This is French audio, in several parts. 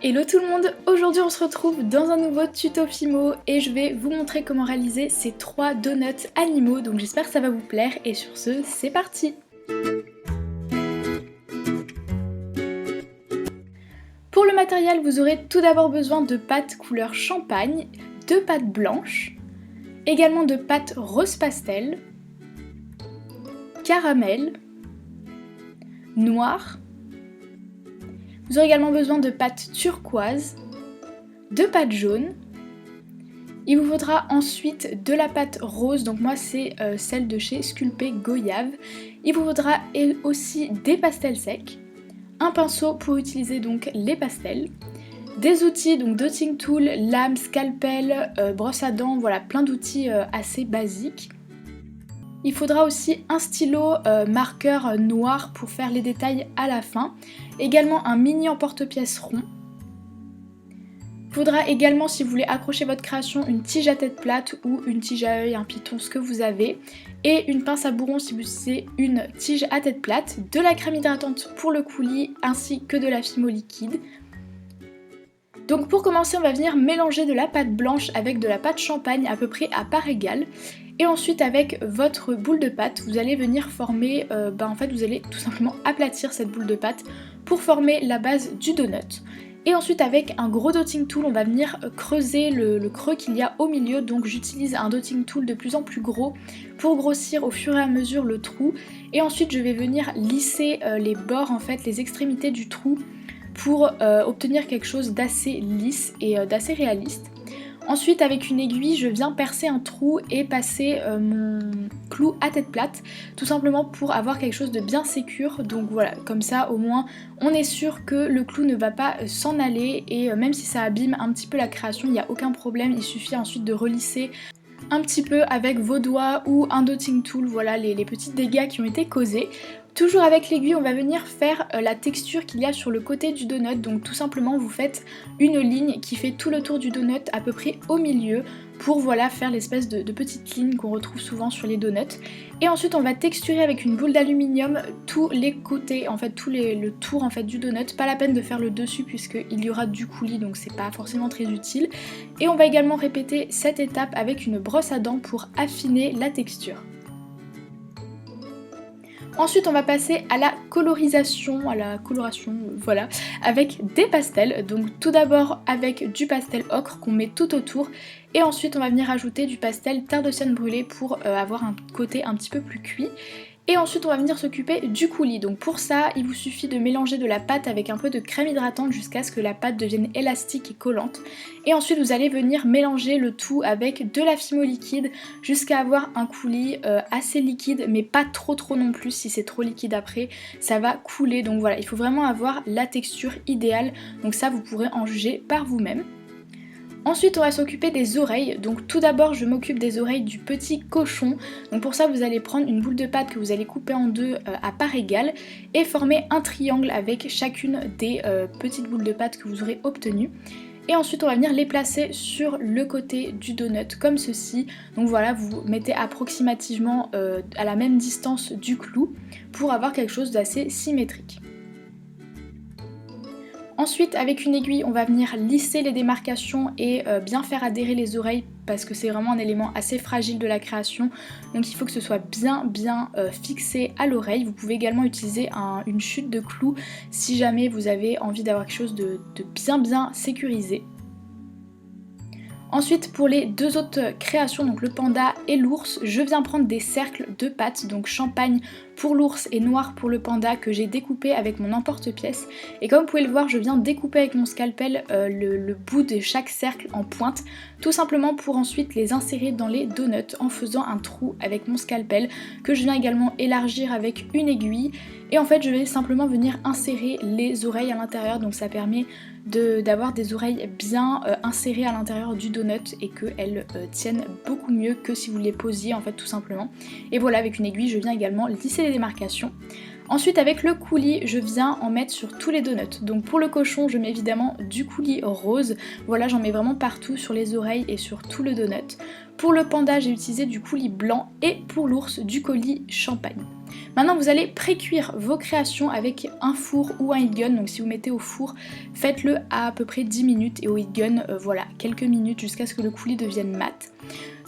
Hello tout le monde, aujourd'hui on se retrouve dans un nouveau tuto Fimo et je vais vous montrer comment réaliser ces 3 donuts animaux, donc j'espère que ça va vous plaire et sur ce, c'est parti! Pour le matériel, vous aurez tout d'abord besoin de pâte couleur champagne, de pâte blanche, également de pâte rose pastel, caramel, noir. Vous aurez également besoin de pâte turquoise, de pâte jaune. Il vous faudra ensuite de la pâte rose, donc moi c'est celle de chez Sculpey Goyave. Il vous faudra aussi des pastels secs, un pinceau pour utiliser donc les pastels, des outils, donc dotting tool, lame, scalpel, brosse à dents, voilà plein d'outils assez basiques. Il faudra aussi un stylo marqueur noir pour faire les détails à la fin, également un mini emporte-pièce rond. Il faudra également, si vous voulez accrocher votre création, une tige à tête plate ou une tige à œil, un piton, ce que vous avez, et une pince à bourron si vous utilisez une tige à tête plate, de la crème hydratante pour le coulis ainsi que de la Fimo liquide. Donc pour commencer, on va venir mélanger de la pâte blanche avec de la pâte champagne à peu près à part égale. Et ensuite avec votre boule de pâte, vous allez venir former, en fait vous allez tout simplement aplatir cette boule de pâte pour former la base du donut. Et ensuite avec un gros dotting tool, on va venir creuser le creux qu'il y a au milieu. Donc j'utilise un dotting tool de plus en plus gros pour grossir au fur et à mesure le trou. Et ensuite je vais venir lisser les bords, en fait les extrémités du trou pour obtenir quelque chose d'assez lisse et d'assez réaliste. Ensuite avec une aiguille je viens percer un trou et passer mon clou à tête plate, tout simplement pour avoir quelque chose de bien sécure. Donc voilà, comme ça au moins on est sûr que le clou ne va pas s'en aller et même si ça abîme un petit peu la création, il n'y a aucun problème, il suffit ensuite de relisser un petit peu avec vos doigts ou un dotting tool, voilà les petits dégâts qui ont été causés. Toujours avec l'aiguille, on va venir faire la texture qu'il y a sur le côté du donut. Donc tout simplement, vous faites une ligne qui fait tout le tour du donut à peu près au milieu pour voilà faire l'espèce de petite ligne qu'on retrouve souvent sur les donuts. Et ensuite, on va texturer avec une boule d'aluminium tous les côtés, en fait le tour en fait du donut. Pas la peine de faire le dessus puisqu'il y aura du coulis, donc c'est pas forcément très utile. Et on va également répéter cette étape avec une brosse à dents pour affiner la texture. Ensuite on va passer à la colorisation, voilà, avec des pastels. Donc tout d'abord avec du pastel ocre qu'on met tout autour et ensuite on va venir ajouter du pastel terre de sienne brûlée pour avoir un côté un petit peu plus cuit. Et ensuite on va venir s'occuper du coulis. Donc pour ça il vous suffit de mélanger de la pâte avec un peu de crème hydratante jusqu'à ce que la pâte devienne élastique et collante. Et ensuite vous allez venir mélanger le tout avec de la Fimo liquide jusqu'à avoir un coulis assez liquide mais pas trop non plus. Si c'est trop liquide après ça va couler. Donc voilà, il faut vraiment avoir la texture idéale. Donc ça vous pourrez en juger par vous-même. Ensuite on va s'occuper des oreilles, donc tout d'abord je m'occupe des oreilles du petit cochon. Donc pour ça vous allez prendre une boule de pâte que vous allez couper en deux à part égale et former un triangle avec chacune des petites boules de pâte que vous aurez obtenues. Et ensuite on va venir les placer sur le côté du donut comme ceci. Donc voilà, vous mettez approximativement à la même distance du clou pour avoir quelque chose d'assez symétrique. Ensuite avec une aiguille on va venir lisser les démarcations et bien faire adhérer les oreilles parce que c'est vraiment un élément assez fragile de la création. Donc il faut que ce soit bien fixé à l'oreille. Vous pouvez également utiliser une chute de clou si jamais vous avez envie d'avoir quelque chose de bien sécurisé. Ensuite pour les deux autres créations, donc le panda et l'ours, je viens prendre des cercles de pâte, donc champagne pour l'ours et noir pour le panda que j'ai découpé avec mon emporte-pièce. Et comme vous pouvez le voir, je viens découper avec mon scalpel le bout de chaque cercle en pointe, tout simplement pour ensuite les insérer dans les donuts en faisant un trou avec mon scalpel que je viens également élargir avec une aiguille. Et en fait je vais simplement venir insérer les oreilles à l'intérieur, donc ça permet d'avoir des oreilles bien insérées à l'intérieur du donut et qu'elles tiennent beaucoup mieux que si vous les posiez en fait tout simplement. Et voilà, avec une aiguille je viens également lisser les démarcations. Ensuite avec le coulis, je viens en mettre sur tous les donuts. Donc pour le cochon, je mets évidemment du coulis rose. Voilà, j'en mets vraiment partout sur les oreilles et sur tout le donut. Pour le panda, j'ai utilisé du coulis blanc et pour l'ours, du coulis champagne. Maintenant vous allez pré-cuire vos créations avec un four ou un heat gun, donc si vous mettez au four, faites-le à peu près 10 minutes et au heat gun, voilà, quelques minutes jusqu'à ce que le coulis devienne mat.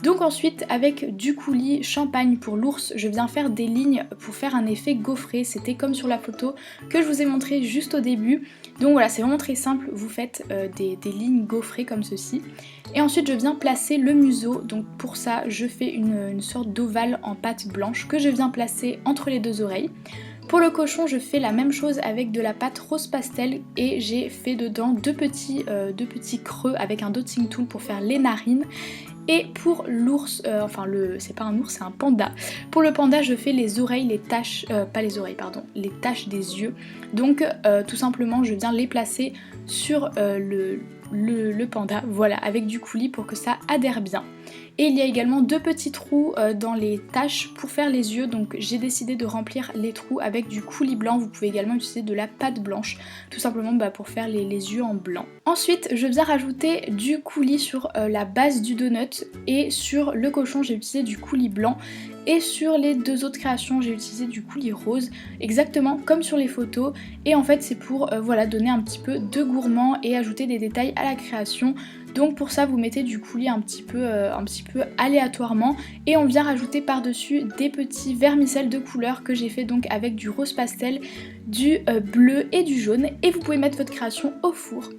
Donc ensuite avec du coulis champagne pour l'ours, je viens faire des lignes pour faire un effet gaufré, c'était comme sur la photo que je vous ai montré juste au début. Donc voilà, c'est vraiment très simple, vous faites des lignes gaufrées comme ceci. Et ensuite je viens placer le museau, donc pour ça je fais une sorte d'ovale en pâte blanche que je viens placer entre les deux oreilles. Pour le cochon, je fais la même chose avec de la pâte rose pastel et j'ai fait dedans deux petits creux avec un dotting tool pour faire les narines. Et pour l'ours, c'est pas un ours, c'est un panda. Pour le panda, je fais les oreilles, les taches, pas les oreilles, pardon, les taches des yeux. Donc tout simplement, je viens les placer sur le panda, voilà, avec du coulis pour que ça adhère bien. Et il y a également deux petits trous dans les taches pour faire les yeux, donc j'ai décidé de remplir les trous avec du coulis blanc. Vous pouvez également utiliser de la pâte blanche, tout simplement pour faire les yeux en blanc. Ensuite, je viens rajouter du coulis sur la base du donut et sur le cochon, j'ai utilisé du coulis blanc. Et sur les deux autres créations, j'ai utilisé du coulis rose, exactement comme sur les photos. Et en fait, c'est pour voilà, donner un petit peu de gourmand et ajouter des détails à la création. Donc pour ça, vous mettez du coulis un petit peu aléatoirement et on vient rajouter par-dessus des petits vermicelles de couleur que j'ai fait donc avec du rose pastel, du bleu et du jaune. Et vous pouvez mettre votre création au four.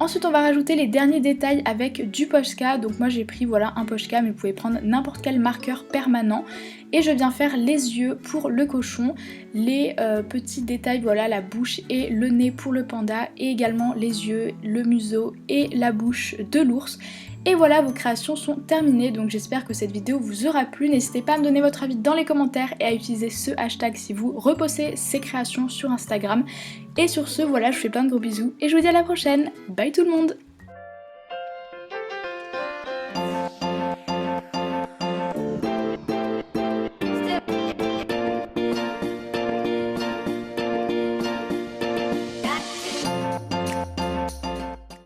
Ensuite on va rajouter les derniers détails avec du Posca, donc moi j'ai pris voilà un Posca mais vous pouvez prendre n'importe quel marqueur permanent et je viens faire les yeux pour le cochon, les petits détails, voilà la bouche et le nez pour le panda et également les yeux, le museau et la bouche de l'ours. Et voilà, vos créations sont terminées, donc j'espère que cette vidéo vous aura plu. N'hésitez pas à me donner votre avis dans les commentaires et à utiliser ce hashtag si vous repostez ces créations sur Instagram. Et sur ce, voilà, je vous fais plein de gros bisous et je vous dis à la prochaine. Bye tout le monde!